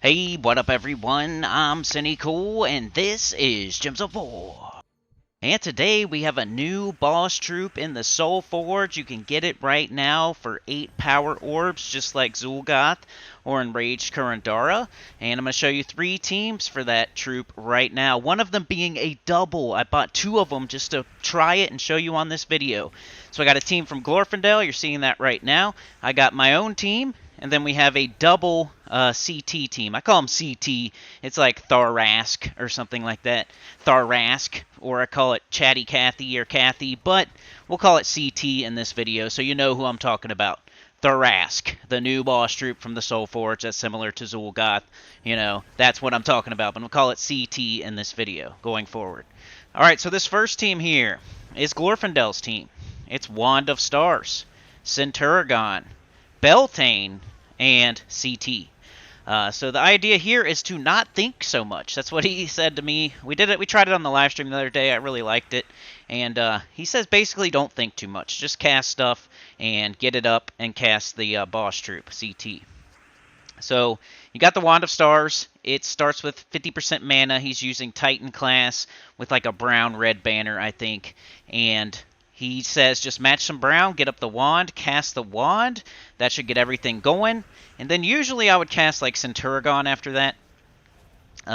Hey, what up everyone? I'm Sinnycool, and this is Gems of War. And today we have a new boss troop in the soulforge. You can get it right now for 8 power orbs, just like Zul'Goth or Enraged Kurandara. And I'm going to show you 3 teams for that troop right now. One of them being a double. I bought 2 of them just to try it and show you on this video. So I got a team from Glorfindel. You're seeing that right now. I got my own team. And then we have a double CT team. I call them CT. It's like Ctharrasque or something like that. Ctharrasque, or I call it Chatty Cathy or Cathy, but we'll call it CT in this video so you know who I'm talking about. Ctharrasque, the new boss troop from the soulforge that's similar to Zul'Goth. You know, that's what I'm talking about, but we'll call it CT in this video going forward. Alright, so this first team here is Glorfindel's team. It's Wand of Stars, Ctharrasque, Beltane, and CT. So the idea here is to not think so much. That's what he said to me. We did it. We tried it on the live stream the other day. I really liked it. And he says basically don't think too much. Just cast stuff and get it up and cast the boss troop, CT. So you got the Wand of Stars. It starts with 50% mana. He's using Titan class with like a brown-red banner, I think. And he says just match some brown, get up the wand, cast the wand. That should get everything going. And then usually I would cast like Ctharrasque after that.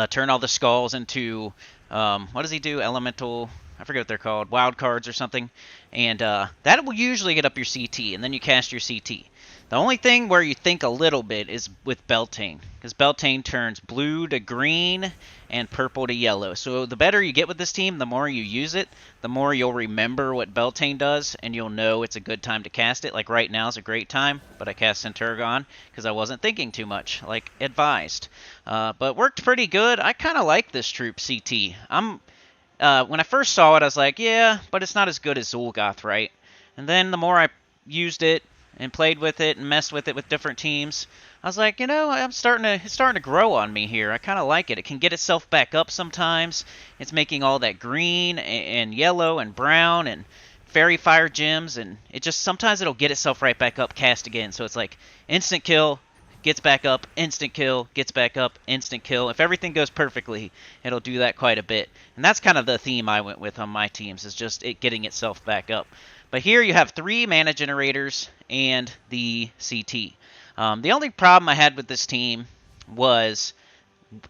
Turn all the skulls into, what does he do? Elemental, I forget what they're called, wild cards or something. And that will usually get up your CT, and then you cast your CT. The only thing where you think a little bit is with Beltane, because Beltane turns blue to green and purple to yellow. So the better you get with this team, the more you use it, the more you'll remember what Beltane does, and you'll know it's a good time to cast it. Like right now is a great time, but I cast Ctharrasque because I wasn't thinking too much, like advised. But worked pretty good. I kind of like this troop, CT. When I first saw it, I was like, yeah, but it's not as good as Zul'Goth, right? And then the more I used it, and played with it and messed with it with different teams, I was like, you know, it's starting to grow on me here. I kind of like it. It can get itself back up sometimes. It's making all that green and yellow and brown and fairy fire gems, and it just sometimes it'll get itself right back up, cast again. So it's like instant kill, gets back up, instant kill, gets back up, instant kill. If everything goes perfectly, it'll do that quite a bit. And that's kind of the theme I went with on my teams, is just it getting itself back up. But here you have 3 mana generators and the CT. The only problem I had with this team was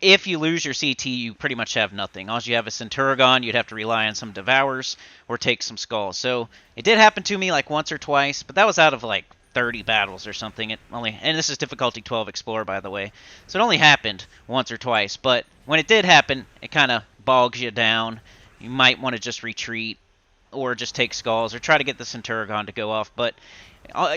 if you lose your CT, you pretty much have nothing. All you have is Ctharrasque. You'd have to rely on some Devours or take some Skulls. So it did happen to me like once or twice, but that was out of like 30 battles or something. And this is difficulty 12 Explorer, by the way. So it only happened once or twice. But when it did happen, it kind of bogs you down. You might want to just retreat, or just take Skulls, or try to get the Ctharrasque to go off. But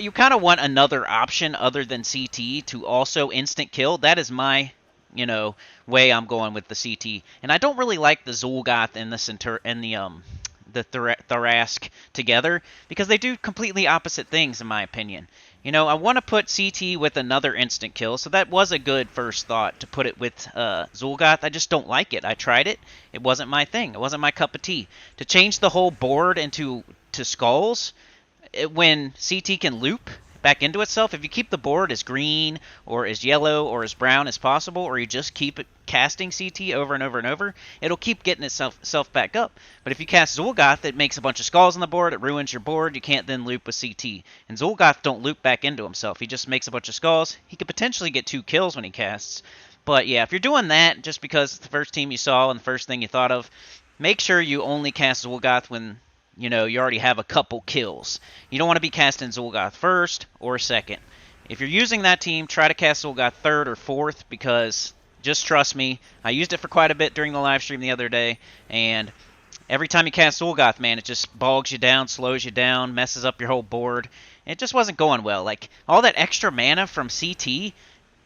you kind of want another option other than CT to also instant kill. That is my, you know, way I'm going with the CT. And I don't really like the Zul'Goth and the Ctharrasque together, because they do completely opposite things in my opinion. You know, I want to put CT with another instant kill, so that was a good first thought to put it with Zul'Goth. I just don't like it. I tried it. It wasn't my thing. It wasn't my cup of tea. To change the whole board to Skulls, when CT can loop back into itself, if you keep the board as green or as yellow or as brown as possible, or you just keep it casting CT over and over and over, it'll keep getting itself back up. But if you cast Zul'Goth, it makes a bunch of Skulls on the board, it ruins your board, you can't then loop with CT. And Zul'Goth don't loop back into himself, he just makes a bunch of Skulls. He could potentially get 2 kills when he casts. But yeah, if you're doing that just because it's the first team you saw and the first thing you thought of, make sure you only cast Zul'Goth when, you know, you already have a couple kills. You don't want to be casting Zul'Goth first or second. If you're using that team, try to cast Zul'Goth third or fourth, because just trust me, I used it for quite a bit during the live stream the other day, and every time you cast Zul'Goth, man, it just bogs you down, slows you down, messes up your whole board. It just wasn't going well. Like, all that extra mana from CT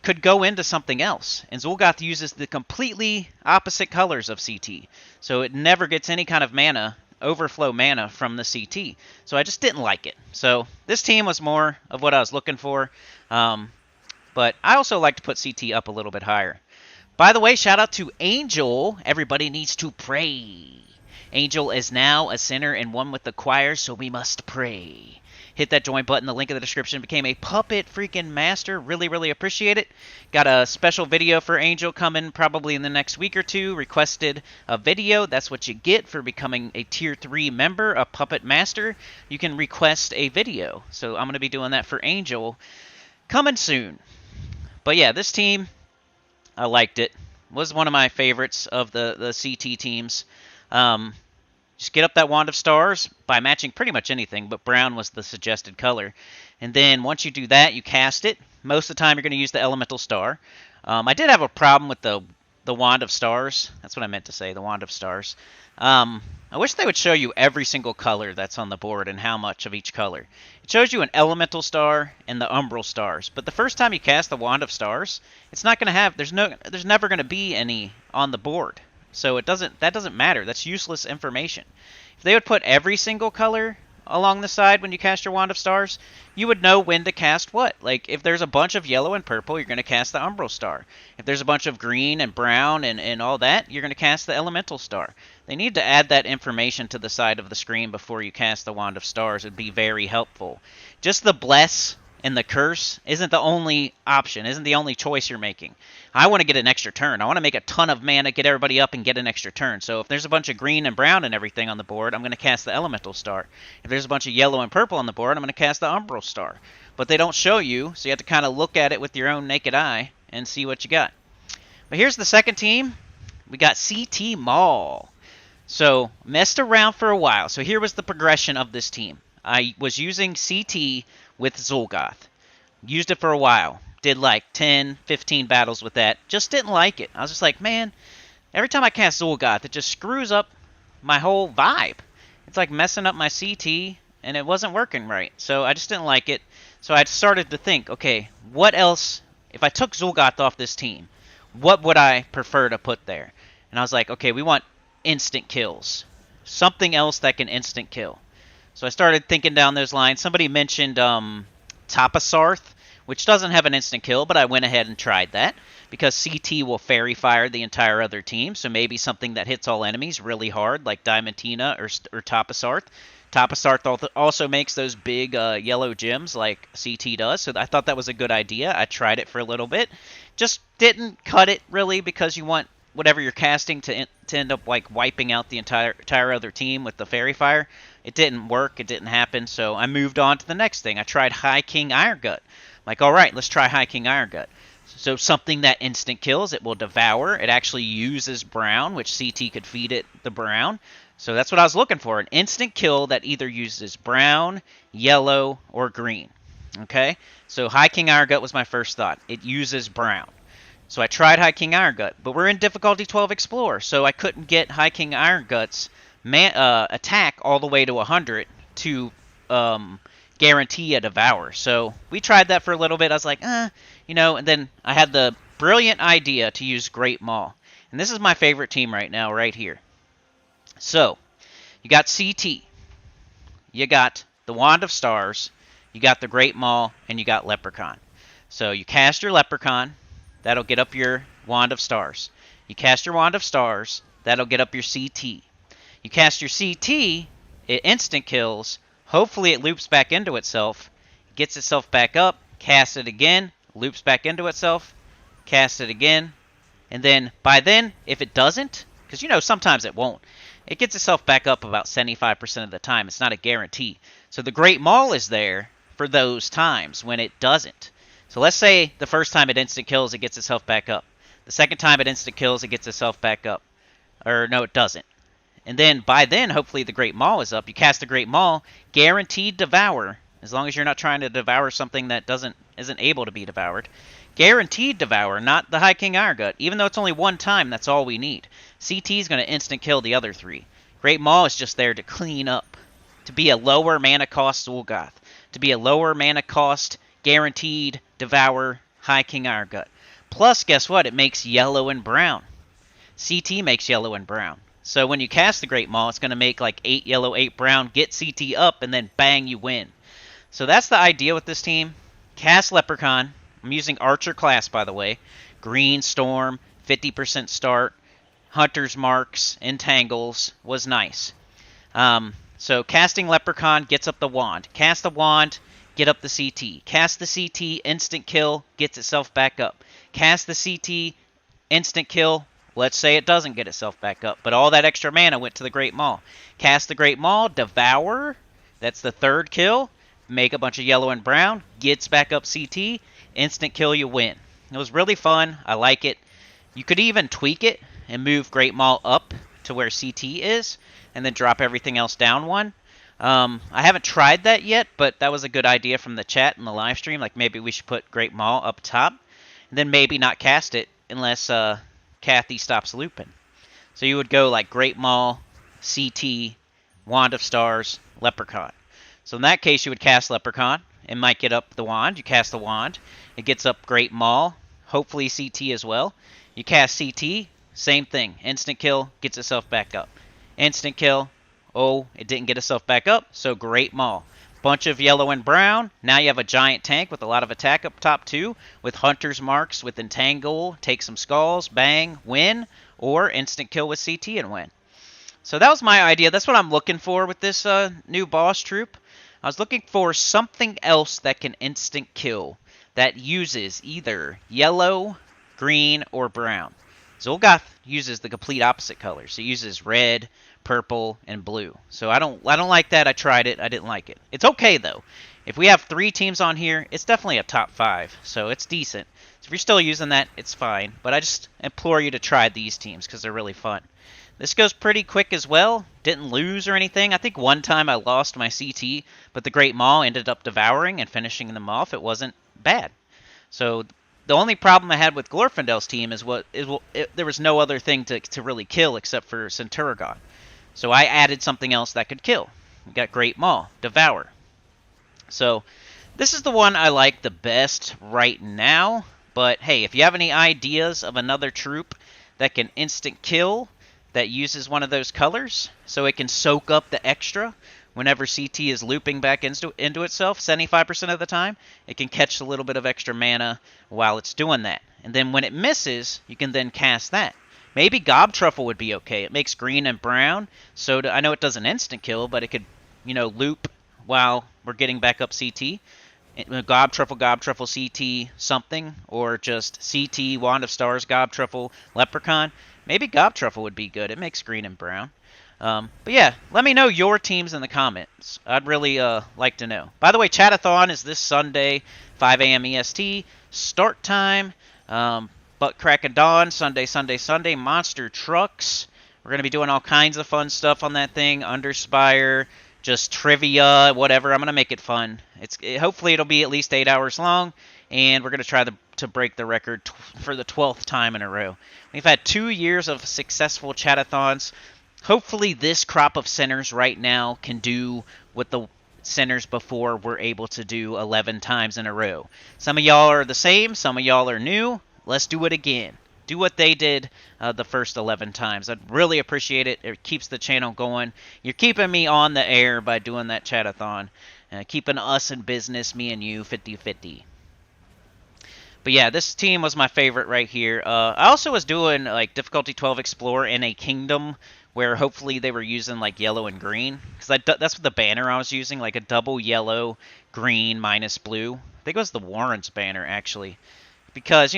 could go into something else, and Zul'Goth uses the completely opposite colors of CT, so it never gets any kind of mana, overflow mana from the CT. So I just didn't like it. So this team was more of what I was looking for. But I also like to put CT up a little bit higher. By the way, shout out to Angel. Everybody needs to pray. Angel is now a sinner and one with the choir, so we must pray. hit that join button. The link in the description. Became a puppet freaking master. Really, really appreciate it. Got a special video for Angel coming probably in the next week or two. Requested a video. That's what you get for becoming a tier 3 member, a puppet master. You can request a video. So I'm going to be doing that for Angel coming soon. But yeah, this team, I liked it. Was one of my favorites of the CT teams. Just get up that Wand of Stars by matching pretty much anything, but brown was the suggested color. And then once you do that, you cast it. Most of the time, you're going to use the Elemental Star. I did have a problem with the Wand of Stars. That's what I meant to say, the Wand of Stars. I wish they would show you every single color that's on the board and how much of each color. It shows you an Elemental Star and the Umbral Stars, but the first time you cast the Wand of Stars, it's not going to have, there's never going to be any on the board. So that doesn't matter. That's useless information. If they would put every single color along the side when you cast your Wand of Stars, you would know when to cast what. Like, if there's a bunch of yellow and purple, you're going to cast the Umbral Star. If there's a bunch of green and brown and all that, you're going to cast the Elemental Star. They need to add that information to the side of the screen before you cast the Wand of Stars. It would be very helpful. Just the Bless and the Curse isn't the only option, isn't the only choice you're making. I want to get an extra turn. I want to make a ton of mana, get everybody up, and get an extra turn. So if there's a bunch of green and brown and everything on the board, I'm going to cast the Elemental Star. If there's a bunch of yellow and purple on the board, I'm going to cast the Umbral Star. But they don't show you, so you have to kind of look at it with your own naked eye and see what you got. But here's the second team. We got CT Maul. So messed around for a while. So here was the progression of this team. I was using CT with Zul'Goth. Used it for a while. Did like 10, 15 battles with that. Just didn't like it. I was just like, man, every time I cast Zul'Goth, it just screws up my whole vibe. It's like messing up my CT, and it wasn't working right. So I just didn't like it. So I started to think, okay, what else, if I took Zul'Goth off this team, what would I prefer to put there? And I was like, okay, we want instant kills. Something else that can instant kill. So I started thinking down those lines. Somebody mentioned Tacet, which doesn't have an instant kill, but I went ahead and tried that because CT will fairy fire the entire other team. So maybe something that hits all enemies really hard, like Diamantina or Tacet. Tacet also makes those big yellow gems like CT does. So I thought that was a good idea. I tried it for a little bit. Just didn't cut it really because you want whatever you're casting to end up like wiping out the entire other team with the fairy fire. It didn't work. It didn't happen. So I moved on to the next thing. I tried High King Irongut. Like, all right, let's try High King Irongut. So something that instant kills, it will devour. It actually uses brown, which CT could feed it the brown. So that's what I was looking for, an instant kill that either uses brown, yellow, or green. Okay? So High King Irongut was my first thought. It uses brown. So I tried High King Irongut, but we're in difficulty 12 Explorer, so I couldn't get High King Iron-Gut's attack all the way to 100 to guarantee a devour. So we tried that for a little bit. I was like, and then I had the brilliant idea to use Great Maul. And this is my favorite team right now, right here. So, you got CT, you got the Wand of Stars, you got the Great Maul, and you got Leprechaun. So you cast your Leprechaun, that'll get up your Wand of Stars. You cast your Wand of Stars, that'll get up your CT. You cast your CT, it instant kills, hopefully it loops back into itself, gets itself back up, casts it again, loops back into itself, casts it again, and then by then, if it doesn't, because sometimes it won't, it gets itself back up about 75% of the time. It's not a guarantee. So the Great Maul is there for those times when it doesn't. So let's say the first time it instant kills, it gets itself back up. The second time it instant kills, it gets itself back up. Or no, it doesn't. And then by then, hopefully the Great Maul is up. You cast the Great Maul, guaranteed devour, as long as you're not trying to devour something that isn't able to be devoured. Guaranteed devour, not the High King Irongut. Even though it's only one time, that's all we need. CT is going to instant kill the other three. Great Maul is just there to clean up. To be a lower mana cost Zul'Goth. To be a lower mana cost, guaranteed devour High King Irongut. Plus, guess what? It makes yellow and brown. CT makes yellow and brown. So when you cast the Great Maul, it's going to make like 8 yellow, 8 brown, get CT up, and then bang, you win. So that's the idea with this team. Cast Leprechaun. I'm using Archer class, by the way. Green Storm, 50% start, Hunter's Marks, Entangles was nice. So casting Leprechaun gets up the wand. Cast the wand, get up the CT. Cast the CT, instant kill, gets itself back up. Cast the CT, instant kill. Let's say it doesn't get itself back up, but all that extra mana went to the Great Maul. Cast the Great Maul, devour. That's the third kill. Make a bunch of yellow and brown. Gets back up CT. Instant kill, you win. It was really fun. I like it. You could even tweak it and move Great Maul up to where CT is, and then drop everything else down one. I haven't tried that yet, but that was a good idea from the chat in the live stream. Like maybe we should put Great Maul up top, and then maybe not cast it unless Kathy stops looping. So you would go like Great Maul, CT, Wand of Stars, Leprechaun. So in that case, you would cast Leprechaun. It might get up the wand. You cast the wand. It gets up Great Maul, hopefully CT as well. You cast CT, same thing. Instant kill, gets itself back up. Instant kill. Oh, it didn't get itself back up, so Great Maul. Bunch of yellow and brown. Now you have a giant tank with a lot of attack up top too, with Hunter's Marks, with Entangle, take some skulls, bang, win, or instant kill with CT and win. So that was my idea. That's what I'm looking for with this new boss troop. I was looking for something else that can instant kill that uses either yellow, green, or brown. Zolgath uses the complete opposite colors. It uses red, purple, and blue. So I don't like that. I tried it. I didn't like it. It's okay though. If we have 3 teams on here, it's definitely a top 5. So it's decent. So if you're still using that, it's fine. But I just implore you to try these teams because they're really fun. This goes pretty quick as well. Didn't lose or anything. I think one time I lost my CT, but the Great Maul ended up devouring and finishing them off. It wasn't bad. So the only problem I had with Glorfindel's team is there was no other thing to really kill except for Ctharrasque. So I added something else that could kill. We got Great Maul, Devour. So this is the one I like the best right now. But hey, if you have any ideas of another troop that can instant kill, that uses one of those colors, so it can soak up the extra whenever CT is looping back into itself 75% of the time, it can catch a little bit of extra mana while it's doing that. And then when it misses, you can then cast that. Maybe Gob Truffle would be okay. It makes green and brown, so I know it doesn't instant kill, but it could, loop while we're getting back up CT. Gob Truffle, CT, something, or just CT, Wand of Stars, Gob Truffle, Leprechaun. Maybe Gob Truffle would be good. It makes green and brown. But yeah, let me know your teams in the comments. I'd really like to know. By the way, Chatathon is this Sunday, 5 a.m. EST. Start time, Butt Crack of Dawn, Sunday. Monster Trucks. We're going to be doing all kinds of fun stuff on that thing. Underspire, just trivia, whatever. I'm going to make it fun. Hopefully it'll be at least 8 hours long. And we're going to try to break the record for the 12th time in a row. We've had 2 years of successful Chatathons. Hopefully this crop of centers right now can do what the centers before were able to do 11 times in a row. Some of y'all are the same. Some of y'all are new. Let's do it again. Do what they did the first 11 times. I'd really appreciate it. It keeps the channel going. You're keeping me on the air by doing that Chatathon. Keeping us in business, me and you, 50-50. But yeah, this team was my favorite right here. I also was doing like difficulty 12 Explore in a kingdom where hopefully they were using like yellow and green. Because that's what the banner I was using, like a double yellow, green, minus blue. I think it was the Warren's banner actually. Because,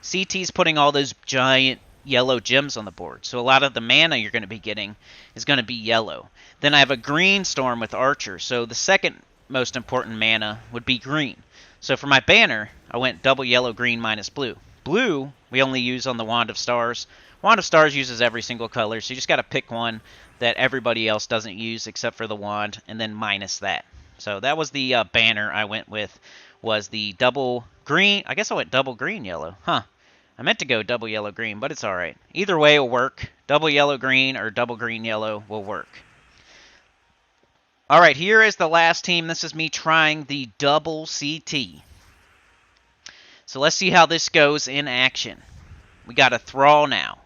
CT's putting all those giant yellow gems on the board. So a lot of the mana you're going to be getting is going to be yellow. Then I have a green storm with Archer. So the second most important mana would be green. So for my banner, I went double yellow, green, minus blue. Blue, we only use on the Wand of Stars. Wand of Stars uses every single color, so you just got to pick one that everybody else doesn't use except for the wand, and then minus that. So that was the banner I went with, was the double green. I guess I went double green, yellow. Huh. I meant to go double yellow, green, but it's all right. Either way will work. Double yellow, green, or double green, yellow will work. All right, here is the last team. This is me trying the double CT. So let's see how this goes in action. We got a Thrall now.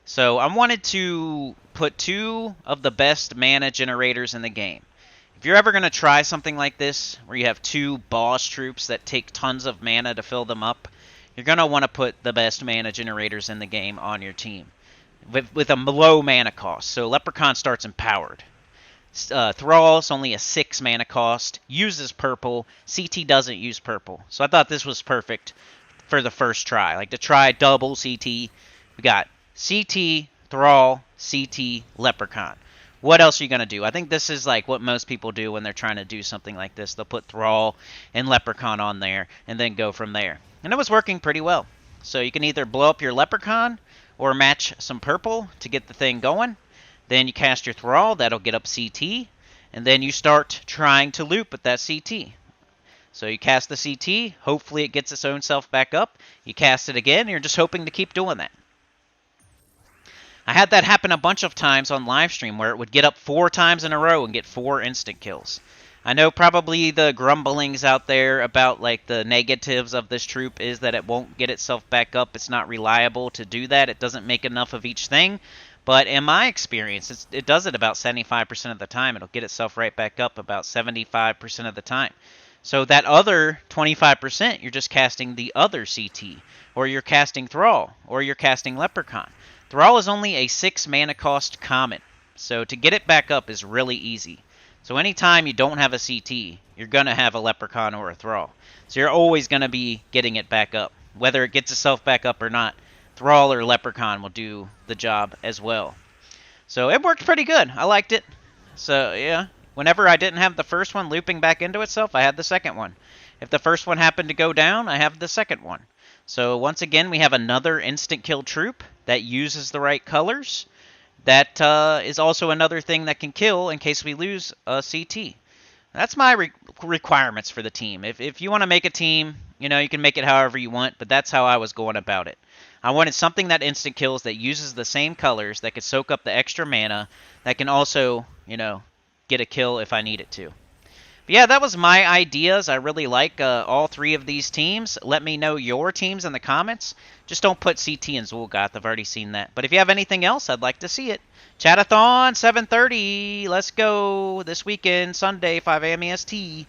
So I wanted to put 2 of the best mana generators in the game. If you're ever going to try something like this, where you have 2 boss troops that take tons of mana to fill them up, you're going to want to put the best mana generators in the game on your team with a low mana cost. So Leprechaun starts empowered. Thrall is only a 6 mana cost, uses purple. CT doesn't use purple. So I thought this was perfect for the first try. Like to try double CT. We got CT, Thrall, CT, Leprechaun. What else are you going to do? I think this is like what most people do when they're trying to do something like this. They'll put Thrall and Leprechaun on there and then go from there. And it was working pretty well. So you can either blow up your Leprechaun or match some purple to get the thing going. Then you cast your Thrall, that'll get up CT, and then you start trying to loop with that CT. So you cast the CT, hopefully it gets its own self back up. You cast it again, and you're just hoping to keep doing that. I had that happen a bunch of times on live stream where it would get up 4 times in a row and get 4 instant kills. I know probably the grumblings out there about like the negatives of this troop is that it won't get itself back up. It's not reliable to do that. It doesn't make enough of each thing. But in my experience, it does it about 75% of the time. It'll get itself right back up about 75% of the time. So that other 25%, you're just casting the other CT, or you're casting Thrall, or you're casting Leprechaun. Thrall is only a 6 mana cost common, so to get it back up is really easy. So anytime you don't have a CT, you're going to have a Leprechaun or a Thrall. So you're always going to be getting it back up. Whether it gets itself back up or not, Thrall or Leprechaun will do the job as well. So it worked pretty good. I liked it. So yeah, whenever I didn't have the first one looping back into itself, I had the second one. If the first one happened to go down, I have the second one. So once again, we have another instant kill troop that uses the right colors. That is also another thing that can kill in case we lose a CT. That's my requirements for the team. If you want to make a team, you know, you can make it however you want, but that's how I was going about it. I wanted something that instant kills, that uses the same colors, that could soak up the extra mana, that can also, you know, get a kill if I need it to. But yeah, that was my ideas. I really like all 3 of these teams. Let me know your teams in the comments. Just don't put CT and Zul'Goth. I've already seen that. But if you have anything else, I'd like to see it. Chatathon, 7:30. Let's go this weekend, Sunday, 5 a.m. EST.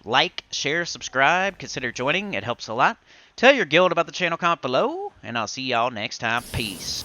Like, share, subscribe. Consider joining. It helps a lot. Tell your guild about the channel, comment below. And I'll see y'all next time. Peace.